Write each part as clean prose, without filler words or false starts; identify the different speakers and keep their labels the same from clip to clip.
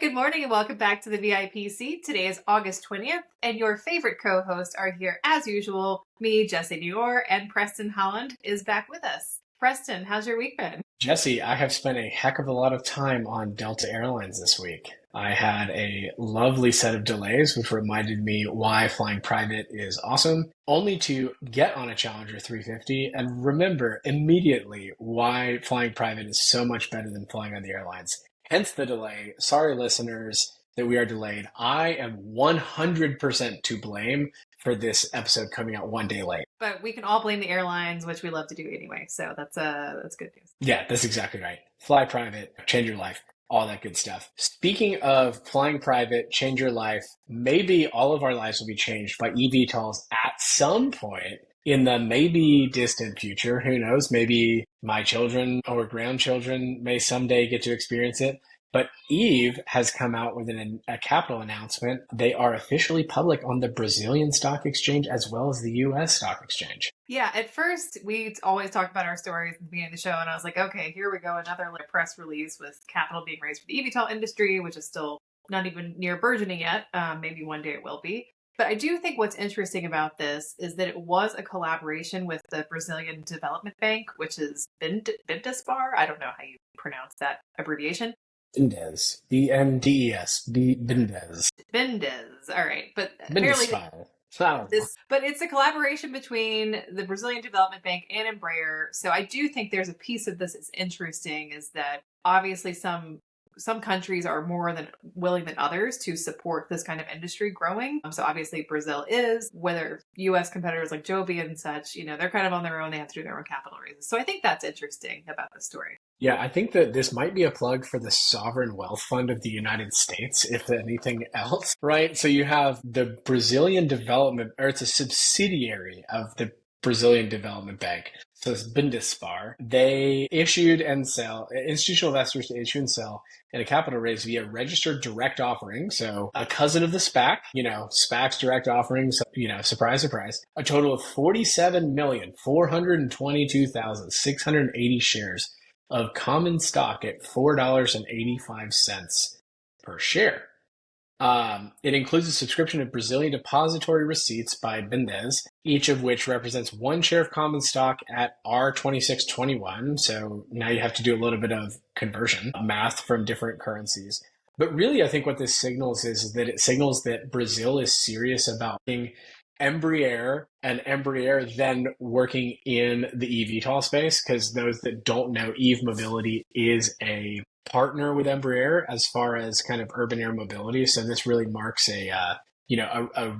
Speaker 1: good morning and welcome back to the VIP seat. Today is August 20th and your favorite co-hosts are here as usual. Me, Jessie Naor, and Preston Holland is back with us. Preston, how's your week been?
Speaker 2: Jessie, I have spent a heck of a lot of time on Delta Airlines this week. I had a lovely set of delays, which reminded me why flying private is awesome, only to get on a Challenger 350 and remember immediately why flying private is so much better than flying on the airlines. Hence the delay. Sorry, listeners, that we are delayed. I am 100% to blame for this episode coming out one day late.
Speaker 1: But we can all blame the airlines, which we love to do anyway. So that's good news.
Speaker 2: Yeah, that's exactly right. Fly private, change your life, all that good stuff. Speaking of flying private, change your life, maybe all of our lives will be changed by eVTOLs at some point in the maybe distant future. Who knows? Maybe my children or grandchildren may someday get to experience it. But Eve has come out with a capital announcement. They are officially public on the Brazilian stock exchange as well as the US stock exchange.
Speaker 1: Yeah, at first we always talk about our stories at the beginning of the show, and I was like, okay, here we go, another press release with capital being raised for the eVTOL industry, which is still not even near burgeoning yet. Maybe one day it will be. But I do think what's interesting about this is that it was a collaboration with the Brazilian Development Bank, which is Bindespar. I don't know how you pronounce that abbreviation.
Speaker 2: Bindes. B-N-D-E-S. Bindes.
Speaker 1: Bindes. All right. But apparently but it's a collaboration between the Brazilian Development Bank and Embraer. So I do think there's a piece of this that's interesting is that obviously some countries are more than willing than others to support this kind of industry growing. So obviously Brazil is, whether U.S. competitors like Joby and such, they're kind of on their own. They have to do their own capital raises. So I think that's interesting about this story.
Speaker 2: Yeah, I think that this might be a plug for the Sovereign Wealth Fund of the United States, if anything else, right? So you have the Brazilian Development, or it's a subsidiary of the Brazilian Development Bank. So it's Bindespar. They issued and sell, institutional investors to issue and sell in a capital raise via registered direct offering. So a cousin of the SPAC, SPAC's direct offerings, surprise, surprise, a total of 47,422,680 shares of common stock at $4.85 per share. It includes a subscription of Brazilian depository receipts by Bindes, each of which represents one share of common stock at R2621. So now you have to do a little bit of conversion math from different currencies. But really, I think what this signals is that it signals that Brazil is serious about being Embraer and Embraer then working in the eVTOL space, because those that don't know, Eve Mobility is a partner with Embraer as far as kind of urban air mobility. So this really marks a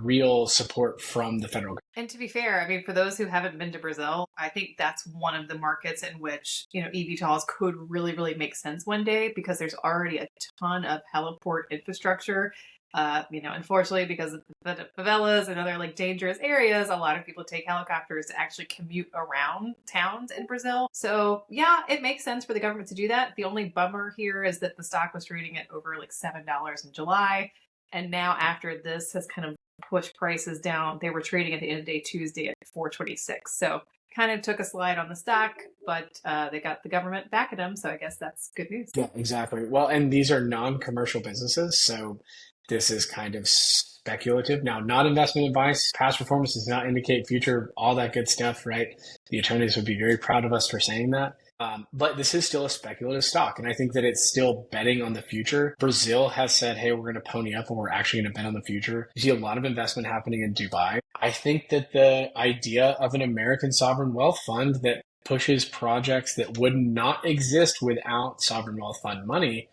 Speaker 2: real support from the federal government.
Speaker 1: And to be fair, for those who haven't been to Brazil, I think that's one of the markets in which, eVTOLs could really, really make sense one day because there's already a ton of heliport infrastructure. Unfortunately, because of the favelas and other dangerous areas, a lot of people take helicopters to actually commute around towns in Brazil. So yeah, it makes sense for the government to do that. The only bummer here is that the stock was trading at over $7 in July. And now after this has kind of pushed prices down, they were trading at the end of day Tuesday at $4.26. So kind of took a slide on the stock, but they got the government backing them. So I guess that's good news.
Speaker 2: Yeah, exactly. Well, and these are non-commercial businesses. So this is kind of speculative. Now, not investment advice. Past performance does not indicate future, all that good stuff, right? The attorneys would be very proud of us for saying that. But this is still a speculative stock, and I think that it's still betting on the future. Brazil has said, hey, we're going to pony up and we're actually going to bet on the future. You see a lot of investment happening in Dubai. I think that the idea of an American sovereign wealth fund that pushes projects that would not exist without sovereign wealth fund money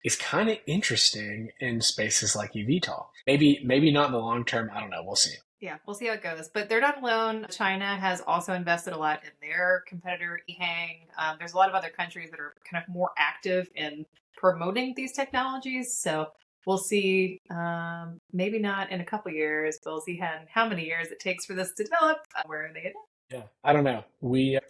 Speaker 2: is kind of interesting in spaces like eVTOL. Maybe not in the long term. I don't know. We'll see.
Speaker 1: Yeah, we'll see how it goes. But they're not alone. China has also invested a lot in their competitor, EHang. There's a lot of other countries that are kind of more active in promoting these technologies. So we'll see, maybe not in a couple years, but we'll see how many years it takes for this to develop. Where are they headed?
Speaker 2: Yeah, I don't know.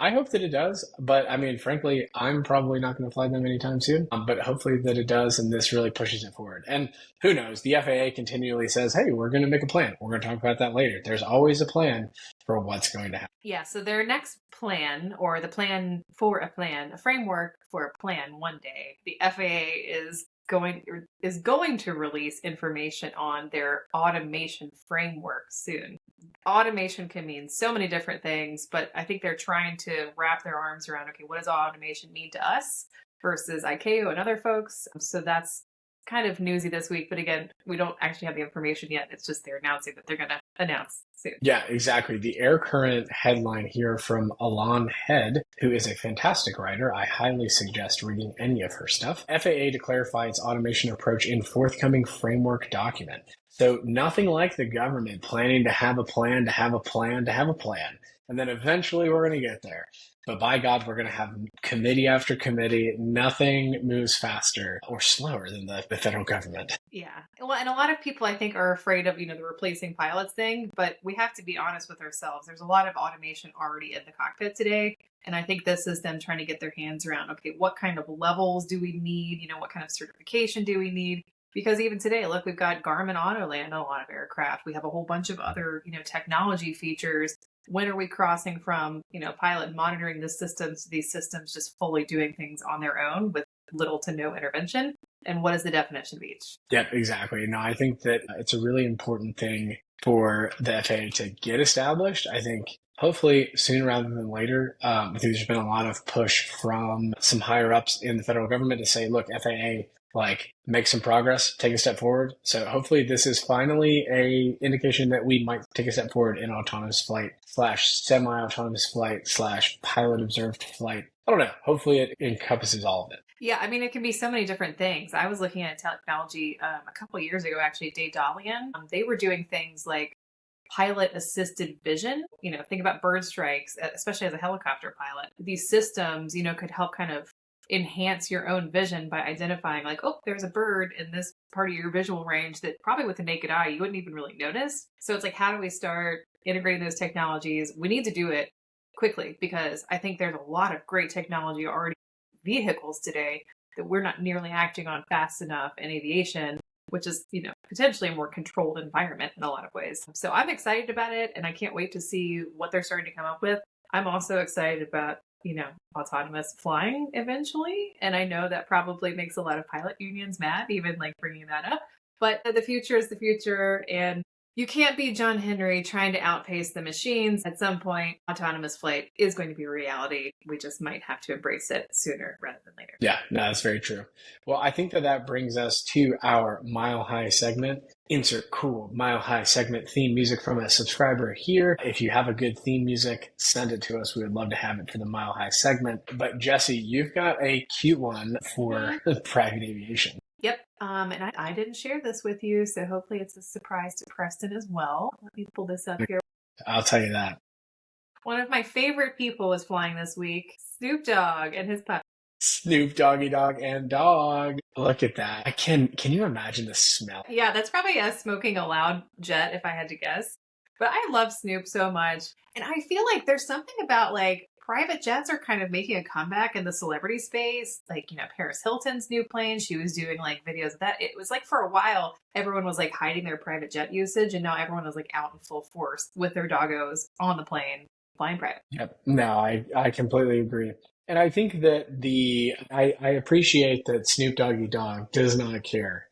Speaker 2: I hope that it does, but frankly, I'm probably not going to fly them anytime soon, but hopefully that it does, and this really pushes it forward. And who knows, the FAA continually says, hey, we're going to make a plan. We're going to talk about that later. There's always a plan for what's going to happen.
Speaker 1: Yeah, so their next plan, or the plan for a plan, a framework for a plan one day, the FAA is going to release information on their automation framework soon. Automation can mean so many different things, but I think they're trying to wrap their arms around, okay, what does automation mean to us versus ICAO and other folks? So that's kind of newsy this week, but again, we don't actually have the information yet. It's just they're announcing that they're going to announce soon.
Speaker 2: Yeah, exactly. The Air Current headline here from Alon Head, who is a fantastic writer. I highly suggest reading any of her stuff. FAA to clarify its automation approach in forthcoming framework document. So nothing like the government planning to have a plan, to have a plan, to have a plan. And then eventually we're going to get there. But by God, we're going to have committee after committee. Nothing moves faster or slower than the federal government.
Speaker 1: Yeah. Well, and a lot of people, I think, are afraid of, the replacing pilots thing, but we have to be honest with ourselves. There's a lot of automation already in the cockpit today. And I think this is them trying to get their hands around, okay, what kind of levels do we need? What kind of certification do we need? Because even today, look, we've got Garmin Autoland on a lot of aircraft. We have a whole bunch of other, technology features. When are we crossing from, pilot monitoring the systems to these systems just fully doing things on their own with little to no intervention? And what is the definition of each?
Speaker 2: Yep, exactly. No, I think that it's a really important thing for the FAA to get established. I think hopefully sooner rather than later. I think there's been a lot of push from some higher ups in the federal government to say, look, FAA, make some progress, take a step forward. So hopefully this is finally a indication that we might take a step forward in autonomous flight / semi-autonomous flight / pilot observed flight. I don't know. Hopefully it encompasses all of it.
Speaker 1: Yeah, I mean, it can be so many different things. I was looking at technology a couple of years ago, actually, Dogg. They were doing things like pilot assisted vision. Think about bird strikes, especially as a helicopter pilot. These systems, could help kind of enhance your own vision by identifying there's a bird in this part of your visual range that probably with the naked eye you wouldn't even really notice. So it's how do we start integrating those technologies? We need to do it quickly because I think there's a lot of great technology already in vehicles today that we're not nearly acting on fast enough in aviation, which is, potentially a more controlled environment in a lot of ways. So I'm excited about it and I can't wait to see what they're starting to come up with. I'm also excited about autonomous flying eventually. And I know that probably makes a lot of pilot unions mad, even bringing that up. But the future is the future. And you can't be John Henry trying to outpace the machines. At some point, autonomous flight is going to be a reality. We just might have to embrace it sooner rather than later.
Speaker 2: Yeah, no, that's very true. Well, I think that brings us to our Mile High segment. Insert cool Mile High segment theme music from a subscriber here. If you have a good theme music, send it to us. We would love to have it for the Mile High segment. But Jessie, you've got a cute one for private aviation.
Speaker 1: Yep. And I didn't share this with you, so hopefully it's a surprise to Preston as well. Let me pull this up here.
Speaker 2: I'll tell you that.
Speaker 1: One of my favorite people was flying this week, Snoop Dogg and his puppy.
Speaker 2: Snoop Doggy Dogg and Dogg. Look at that. Can you imagine the smell?
Speaker 1: Yeah, that's probably us smoking a loud jet if I had to guess. But I love Snoop so much. And I feel like there's something about private jets are kind of making a comeback in the celebrity space. Paris Hilton's new plane, she was doing videos of that. It was for a while, everyone was hiding their private jet usage. And now everyone is out in full force with their doggos on the plane, flying private.
Speaker 2: Yep. No, I completely agree. And I think that I appreciate that Snoop Doggy Dogg does not care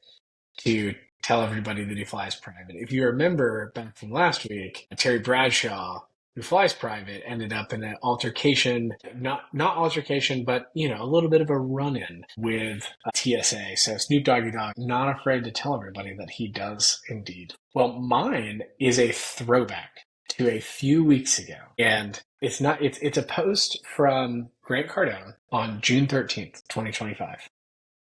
Speaker 2: to tell everybody that he flies private. If you remember back from last week, Terry Bradshaw, who flies private, ended up in an altercation, not altercation, but, a little bit of a run-in with TSA. So Snoop Doggy Dogg, not afraid to tell everybody that he does indeed. Well, mine is a throwback to a few weeks ago. And it's a post from Grant Cardone on June 13th, 2025.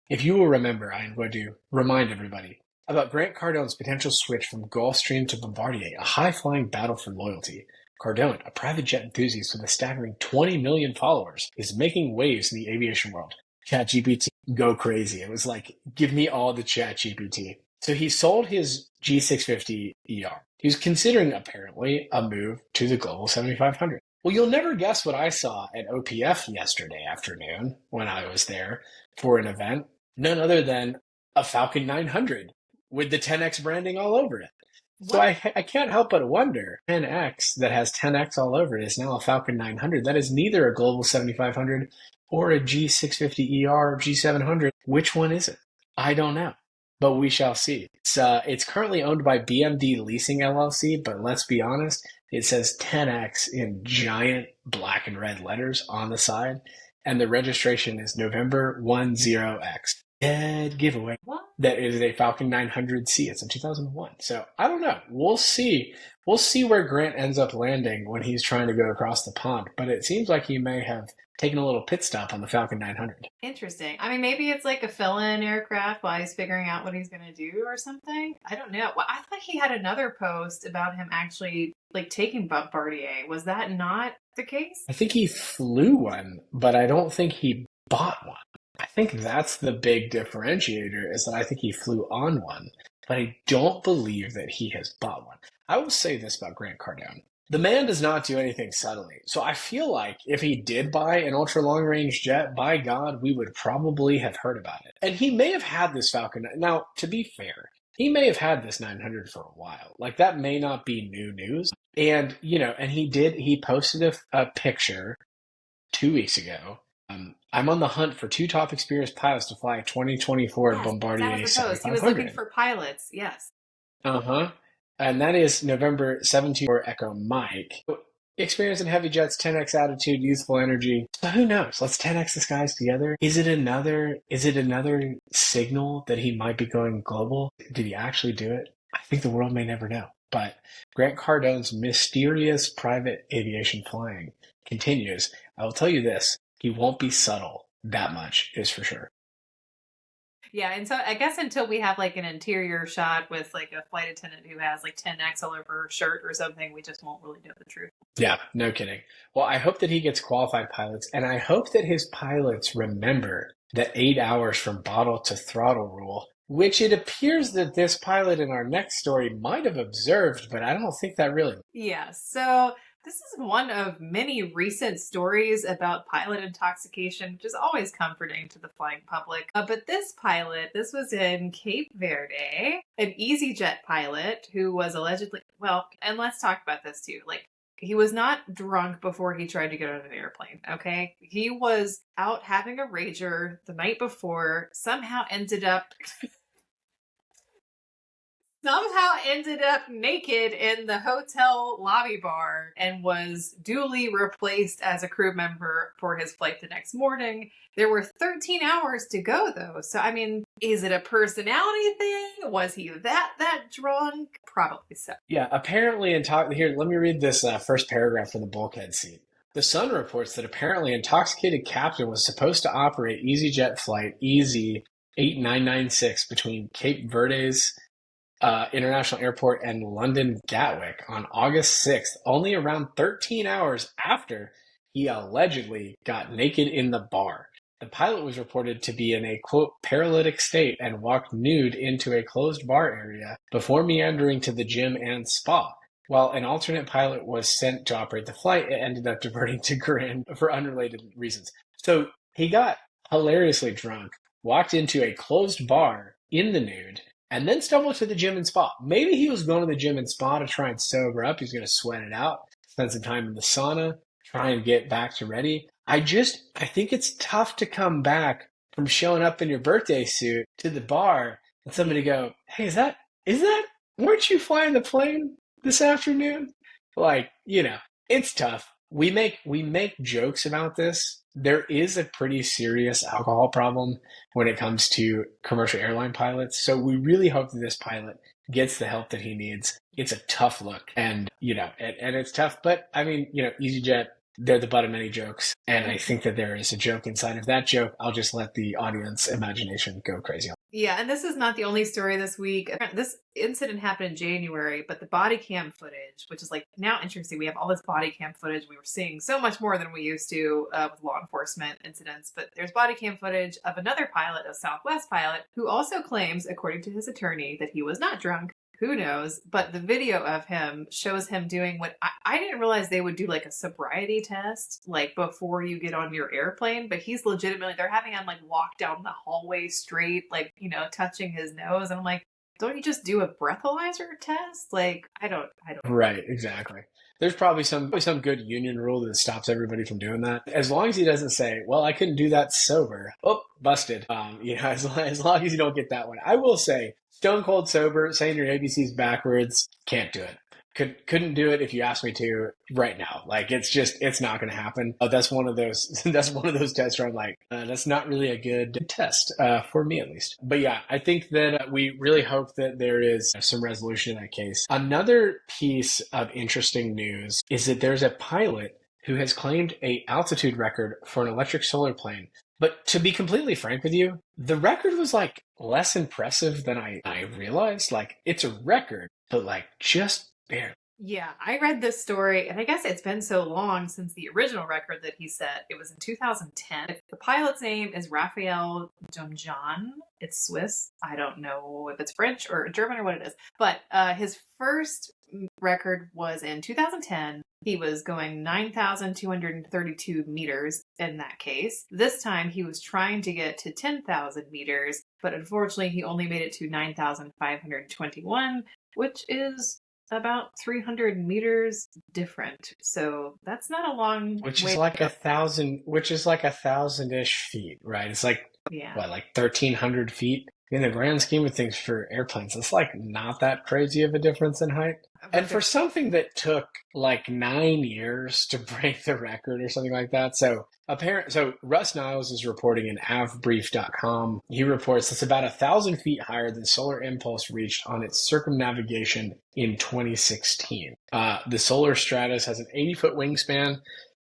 Speaker 2: If you will remember, I'm going to remind everybody about Grant Cardone's potential switch from Gulfstream to Bombardier, a high-flying battle for loyalty. Cardone, a private jet enthusiast with a staggering 20 million followers, is making waves in the aviation world. ChatGPT, go crazy. It was give me all the ChatGPT. So he sold his G650 ER. He was considering, apparently, a move to the Global 7500. Well, you'll never guess what I saw at OPF yesterday afternoon when I was there for an event. None other than a Falcon 900 with the 10X branding all over it. What? So I can't help but wonder, 10X that has 10X all over it is now a Falcon 900. That is neither a Global 7500 or a G650ER or G700. Which one is it? I don't know, but we shall see. It's currently owned by BMD Leasing LLC, but let's be honest, it says 10X in giant black and red letters on the side, and the registration is November 10X. Dead giveaway.
Speaker 1: What?
Speaker 2: That is a Falcon 900C. It's a 2001. So I don't know. We'll see. We'll see where Grant ends up landing when he's trying to go across the pond, but it seems like he may have taken a little pit stop on the Falcon 900.
Speaker 1: Interesting. I mean, maybe it's like a fill-in aircraft while he's figuring out what he's going to do or something. I don't know. Well, I thought he had another post about him actually like taking Bombardier. Was that not the case?
Speaker 2: I think he flew one, but I don't think he bought one. I think that's the big differentiator is that I think he flew on one, but I don't believe that he has bought one. I will say this about Grant Cardone. The man does not do anything subtly. So I feel like if he did buy an ultra long range jet, by God, we would probably have heard about it. And he may have had this Falcon. Now, to be fair, he may have had this 900 for a while. Like that may not be new news. And, and he posted a picture 2 weeks ago. I'm on the hunt for two top experienced pilots to fly a 2024
Speaker 1: Yes,
Speaker 2: Bombardier
Speaker 1: that was the post. He was
Speaker 2: 7500.
Speaker 1: looking for pilots. Yes.
Speaker 2: Uh-huh. And that is November 17 for Echo Mike. Experience in heavy jets, 10x attitude, youthful energy. So who knows? Let's 10x this guys together. Is it another signal that he might be going global? Did he actually do it? I think the world may never know. But Grant Cardone's mysterious private aviation flying continues. I will tell you this, he won't be subtle. That much is for sure.
Speaker 1: Yeah, and so I guess until we have like an interior shot with like a flight attendant who has like 10X all over her shirt or something, we just won't really know the truth.
Speaker 2: Yeah, no kidding. Well, I hope that he gets qualified pilots, and I hope that his pilots remember the 8 hours from bottle to throttle rule, which it appears that this pilot in our next story might have observed, but I don't think that really.
Speaker 1: Yeah, so this is one of many recent stories about pilot intoxication, which is always comforting to the flying public. But this pilot, this was in Cape Verde, an easyJet pilot who was allegedly, well, and let's talk about this too. Like, he was not drunk before he tried to get on an airplane, okay? He was out having a rager the night before, somehow ended up naked in the hotel lobby bar and was duly replaced as a crew member for his flight the next morning. There were 13 hours to go, though. So, I mean, is it a personality thing? Was he that drunk? Probably so.
Speaker 2: Yeah, apparently, here, let me read this first paragraph from the bulkhead seat. The Sun reports that apparently intoxicated captain was supposed to operate easyJet flight EZ 8996 between Cape Verde's International Airport and London Gatwick on August 6th, only around 13 hours after he allegedly got naked in the bar. The pilot was reported to be in a, quote, paralytic state and walked nude into a closed bar area before meandering to the gym and spa. While an alternate pilot was sent to operate the flight, it ended up diverting to Grand for unrelated reasons. So he got hilariously drunk, walked into a closed bar in the nude, and then stumbled to the gym and spa. Maybe he was going to the gym and spa to try and sober up. He's going to sweat it out, spend some time in the sauna, try and get back to ready. I think it's tough to come back from showing up in your birthday suit to the bar and somebody go, hey, weren't you flying the plane this afternoon? Like, it's tough. We make jokes about this. There is a pretty serious alcohol problem when it comes to commercial airline pilots. So we really hope that this pilot gets the help that he needs. It's a tough look and it's tough, but I mean, easyJet, they're the butt of many jokes. And I think that there is a joke inside of that joke. I'll just let the audience imagination go crazy.
Speaker 1: Yeah, and this is not the only story this week. This incident happened in January, but the body cam footage, which is like now interesting, we have all this body cam footage. We were seeing so much more than we used to with law enforcement incidents, but there's body cam footage of another pilot, a Southwest pilot, who also claims, according to his attorney, that he was not drunk. Who knows? But the video of him shows him doing what I didn't realize they would do, like a sobriety test, like before you get on your airplane. But he's legitimately, they're having him like walk down the hallway straight, like, touching his nose. And I'm like, don't you just do a breathalyzer test? Like, I don't.
Speaker 2: Right, exactly. There's probably some good union rule that stops everybody from doing that. As long as he doesn't say, "Well, I couldn't do that sober." Oh, busted. As long as you don't get that one. I will say, stone cold sober, saying your ABCs backwards, can't do it. Couldn't do it if you asked me to right now. Like it's not going to happen. That's one of those. That's one of those tests where I'm like, that's not really a good test for me at least. But yeah, I think that we really hope that there is some resolution in that case. Another piece of interesting news is that there's a pilot who has claimed a altitude record for an electric solar plane. But to be completely frank with you, the record was like less impressive than I realized. Like it's a record, but like just barely.
Speaker 1: Yeah, I read this story, and I guess it's been so long since the original record that he set. It was in 2010. The pilot's name is Raphael Domjan. It's Swiss. I don't know if it's French or German or what it is. But his first record was in 2010. He was going 9,232 meters in that case. This time he was trying to get to 10,000 meters, but unfortunately he only made it to 9,521, which is about 300 meters different. So that's not a long
Speaker 2: which
Speaker 1: way
Speaker 2: is like 1,000, which is like 1,000-ish feet, right? It's like
Speaker 1: yeah.
Speaker 2: what, like 1,300 feet in the grand scheme of things for airplanes. It's like not that crazy of a difference in height. And for something that took like 9 years to break the record or something like that. So Russ Niles is reporting in avbrief.com. He reports it's about 1,000 feet higher than Solar Impulse reached on its circumnavigation in 2016. The Solar Stratus has an 80-foot wingspan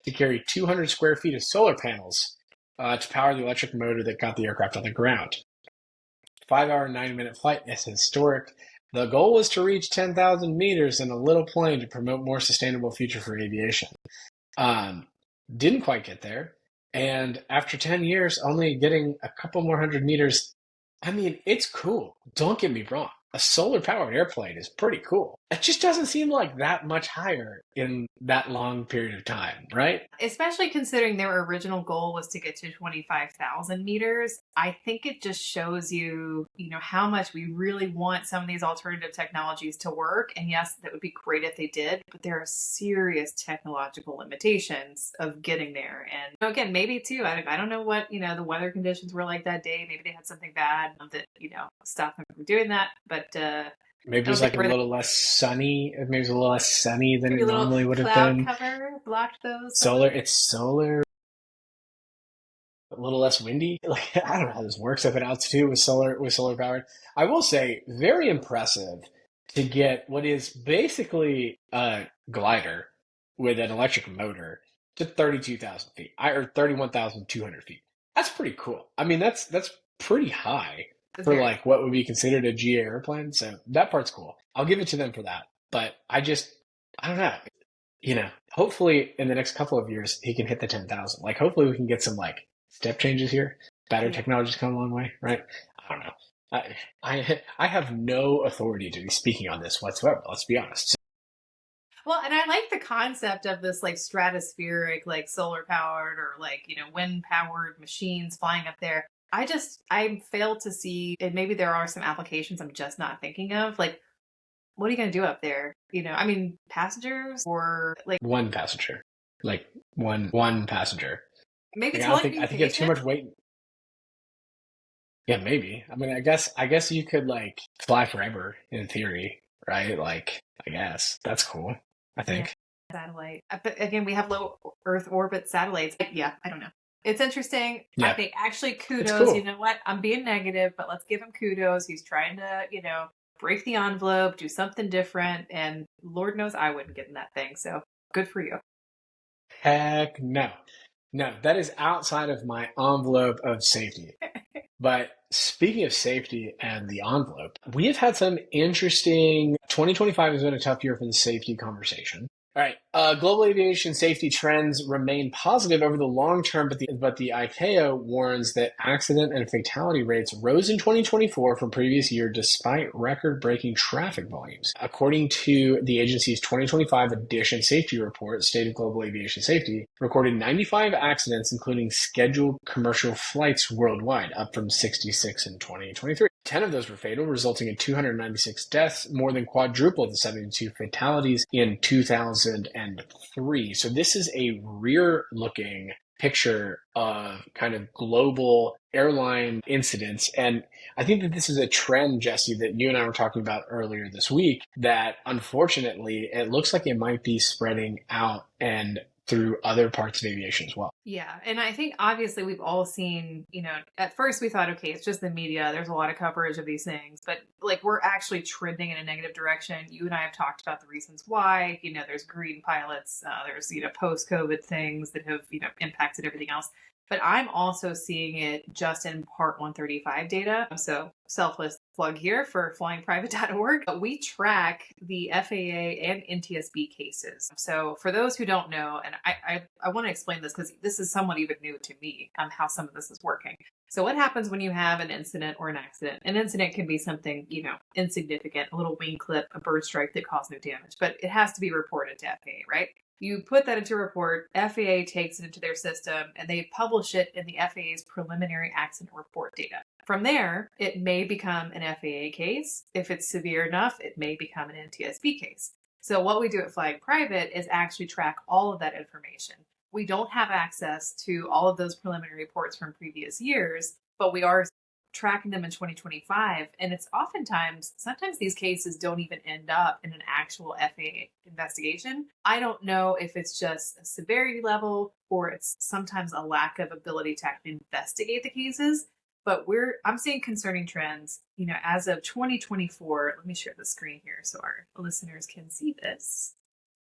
Speaker 2: to carry 200 square feet of solar panels to power the electric motor that got the aircraft on the ground. 5-hour, 9-minute flight is historic. The goal was to reach 10,000 meters in a little plane to promote more sustainable future for aviation. Didn't quite get there. And after 10 years, only getting a couple more 100 meters. I mean, it's cool. Don't get me wrong. A solar-powered airplane is pretty cool. It just doesn't seem like that much higher in that long period of time, right?
Speaker 1: Especially considering their original goal was to get to 25,000 meters. I think it just shows you, how much we really want some of these alternative technologies to work. And yes, that would be great if they did, but there are serious technological limitations of getting there. And again, maybe too, I don't know what, the weather conditions were like that day. Maybe they had something bad that, stopped them from doing that. But
Speaker 2: maybe it was like a little less sunny. Maybe it was a little less sunny than it normally would have been.
Speaker 1: Cloud cover blocked those.
Speaker 2: It's solar. A little less windy. Like I don't know how this works up at altitude with solar powered. I will say, very impressive to get what is basically a glider with an electric motor to 32,000 feet, or 31,200 feet. That's pretty cool. I mean, that's pretty high for like what would be considered a GA airplane. So that part's cool. I'll give it to them for that. But I don't know. Hopefully in the next couple of years he can hit the 10,000. Like hopefully we can get some like step changes here. Battery technology's come a long way, right? I don't know. I have no authority to be speaking on this whatsoever. Let's be honest.
Speaker 1: Well, and I like the concept of this like stratospheric, like solar powered or like, wind powered machines flying up there. I fail to see, and maybe there are some applications I'm just not thinking of. Like, what are you going to do up there? Passengers or like
Speaker 2: one passenger, like one passenger.
Speaker 1: Maybe
Speaker 2: like, I think you have too much weight. Yeah, maybe. I mean, I guess you could like fly forever in theory, right? Like, I guess that's cool. I think.
Speaker 1: Yeah, satellite. But again, we have low Earth orbit satellites. Yeah, I don't know. It's interesting.
Speaker 2: Yeah.
Speaker 1: I think actually kudos.
Speaker 2: Cool.
Speaker 1: You know what? I'm being negative, but let's give him kudos. He's trying to, break the envelope, do something different. And Lord knows I wouldn't get in that thing. So good for you.
Speaker 2: Heck no. No, that is outside of my envelope of safety. But speaking of safety and the envelope, we have had some interesting. 2025 has been a tough year for the safety conversation. All right. Global aviation safety trends remain positive over the long term, but the ICAO warns that accident and fatality rates rose in 2024 from previous year despite record-breaking traffic volumes. According to the agency's 2025 edition safety report, State of Global Aviation Safety recorded 95 accidents, including scheduled commercial flights worldwide, up from 66 in 2023. 10 of those were fatal, resulting in 296 deaths, more than quadruple the 72 fatalities in 2003. So this is a rear-looking picture of kind of global airline incidents. And I think that this is a trend, Jessie, that you and I were talking about earlier this week, that unfortunately, it looks like it might be spreading out and through other parts of aviation as well.
Speaker 1: Yeah. And I think obviously we've all seen, at first we thought, okay, it's just the media. There's a lot of coverage of these things, but like we're actually trending in a negative direction. You and I have talked about the reasons why, there's green pilots, there's, post-COVID things that have, impacted everything else. But I'm also seeing it just in Part 135 data. So selfless plug here for flyingprivate.org. We track the FAA and NTSB cases. So for those who don't know, and I want to explain this because this is somewhat even new to me, how some of this is working. So what happens when you have an incident or an accident? An incident can be something, insignificant, a little wing clip, a bird strike that caused no damage, but it has to be reported to FAA, right? You put that into a report, FAA takes it into their system, and they publish it in the FAA's preliminary accident report data. From there, it may become an FAA case. If it's severe enough, it may become an NTSB case. So what we do at Flying Private is actually track all of that information. We don't have access to all of those preliminary reports from previous years, but we are tracking them in 2025. And it's sometimes these cases don't even end up in an actual FAA investigation. I don't know if it's just a severity level or it's sometimes a lack of ability to actually investigate the cases. But I'm seeing concerning trends, as of 2024. Let me share the screen here so our listeners can see this.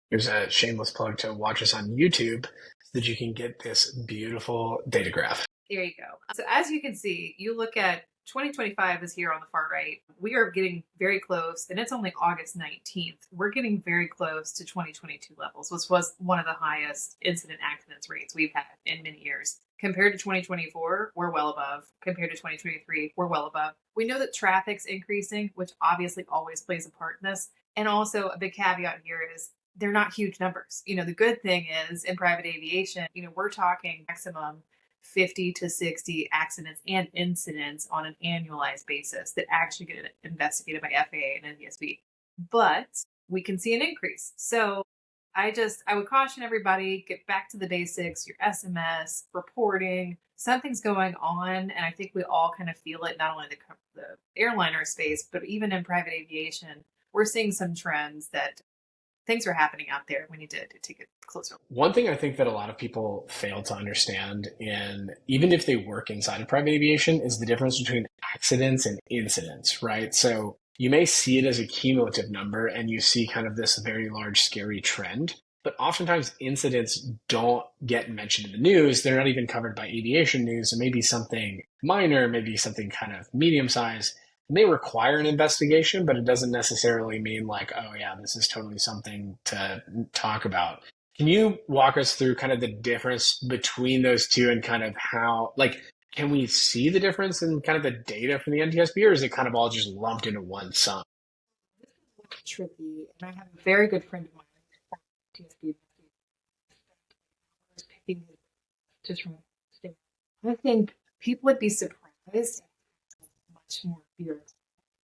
Speaker 2: Here's a shameless plug to watch us on YouTube so that you can get this beautiful data graph.
Speaker 1: There you go. So as you can see, you look at 2025 is here on the far right. We are getting very close, and it's only August 19th. We're getting very close to 2022 levels, which was one of the highest incident accidents rates we've had in many years. Compared to 2024, we're well above. Compared to 2023, we're well above. We know that traffic's increasing, which obviously always plays a part in this. And also a big caveat here is they're not huge numbers. The good thing is in private aviation, we're talking maximum 50 to 60 accidents and incidents on an annualized basis that actually get investigated by FAA and NTSB. But we can see an increase. So I would caution everybody, get back to the basics, your SMS, reporting, something's going on. And I think we all kind of feel it, not only the airliner space, but even in private aviation, we're seeing some trends that things are happening out there. We need to take a closer look.
Speaker 2: One thing I think that a lot of people fail to understand, and even if they work inside of private aviation, is the difference between accidents and incidents, right? So you may see it as a cumulative number and you see kind of this very large, scary trend, but oftentimes incidents don't get mentioned in the news. They're not even covered by aviation news. It may be something minor, maybe something kind of medium size. It may require an investigation, but it doesn't necessarily mean like, oh yeah, this is totally something to talk about. Can you walk us through kind of the difference between those two and kind of how, can we see the difference in kind of the data from the NTSB, or is it kind of all just lumped into one sum?
Speaker 1: This is tricky, and I have a very good friend of mine, NTSB, picking just from state. I think people would be surprised much more bureaucratic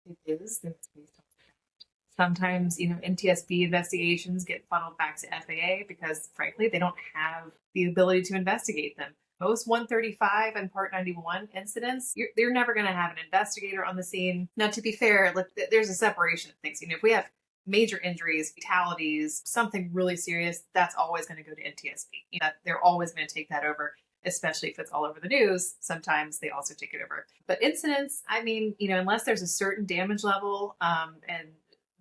Speaker 1: it is than it's based on fact. Sometimes, NTSB investigations get funneled back to FAA because, frankly, they don't have the ability to investigate them. Most 135 and Part 91 incidents, they're never going to have an investigator on the scene. Now, to be fair, there's a separation of things. If we have major injuries, fatalities, something really serious, that's always going to go to NTSB. They're always going to take that over, especially if it's all over the news. Sometimes they also take it over. But incidents, unless there's a certain damage level, and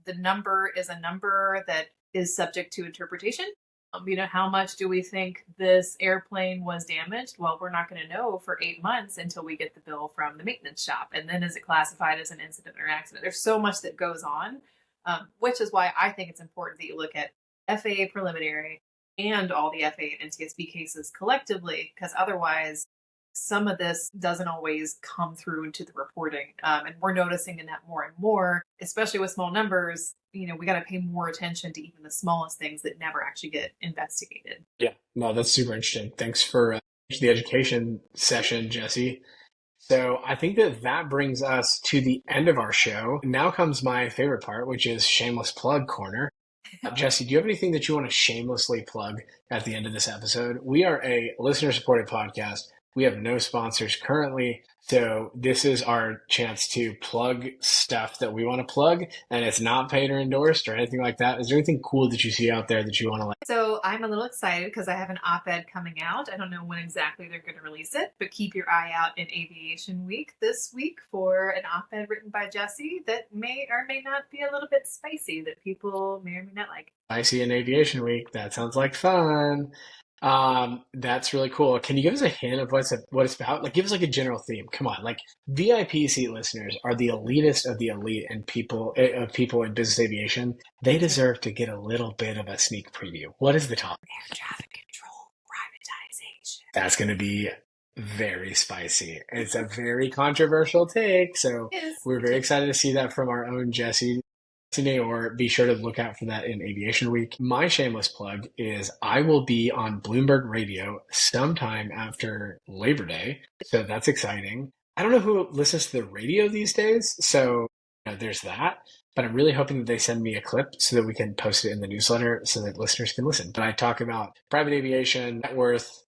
Speaker 1: the number is a number that is subject to interpretation. How much do we think this airplane was damaged? Well, we're not going to know for 8 months until we get the bill from the maintenance shop. And then is it classified as an incident or an accident? There's so much that goes on, which is why I think it's important that you look at FAA preliminary and all the FAA and NTSB cases collectively, because otherwise some of this doesn't always come through into the reporting. And we're noticing in that more and more, especially with small numbers. We got to pay more attention to even the smallest things that never actually get investigated.
Speaker 2: Yeah, no, that's super interesting. Thanks for the education session, Jessie. So I think that that brings us to the end of our show. Now comes my favorite part, which is shameless plug corner. Jessie, do you have anything that you want to shamelessly plug at the end of this episode? We are a listener supported podcast. We have no sponsors currently. So this is our chance to plug stuff that we want to plug, and it's not paid or endorsed or anything like that. Is there anything cool that you see out there that you want to like?
Speaker 1: So I'm a little excited because I have an op-ed coming out. I don't know when exactly they're going to release it, but keep your eye out in Aviation Week this week for an op-ed written by Jessie that may or may not be a little bit spicy that people may or may not like.
Speaker 2: Spicy in Aviation Week. That sounds like fun. That's really cool. Can you give us a hint of what it's about? Like, give us like a general theme. Come on, like VIP seat listeners are the elitist of the elite and people of people in business aviation. They deserve to get a little bit of a sneak preview. What is the topic?
Speaker 1: Air traffic control privatization.
Speaker 2: That's going to be very spicy. It's a very controversial take, so we're very excited to see that from our own Jessie. Naor, be sure to look out for that in Aviation Week. My shameless plug is I will be on Bloomberg Radio sometime after Labor Day, so that's exciting. I don't know who listens to the radio these days, so there's that. But I'm really hoping that they send me a clip so that we can post it in the newsletter so that listeners can listen. But I talk about private aviation, net worth,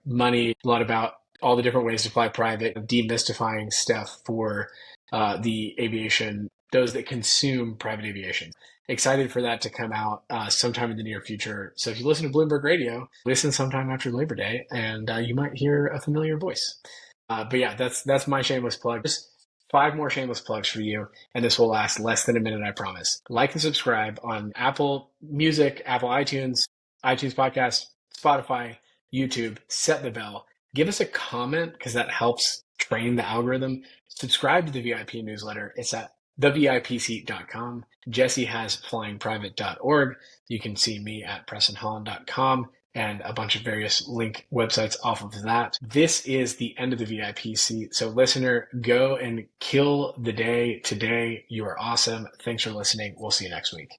Speaker 2: money, a lot about all the different ways to fly private, demystifying stuff for the aviation, those that consume private aviation. Excited for that to come out sometime in the near future. So if you listen to Bloomberg Radio, listen sometime after Labor Day, and you might hear a familiar voice. But yeah, that's my shameless plug. Just 5 more shameless plugs for you, and this will last less than a minute, I promise. Like and subscribe on Apple Music, Apple iTunes, iTunes Podcast, Spotify, YouTube. Set the bell. Give us a comment because that helps train the algorithm. Subscribe to the VIP newsletter. It's at thevipseat.com. Jessie has flyingprivate.org. You can see me at prestonholland.com and a bunch of various link websites off of that. This is the end of the VIP seat. So listener, go and kill the day today. You are awesome. Thanks for listening. We'll see you next week.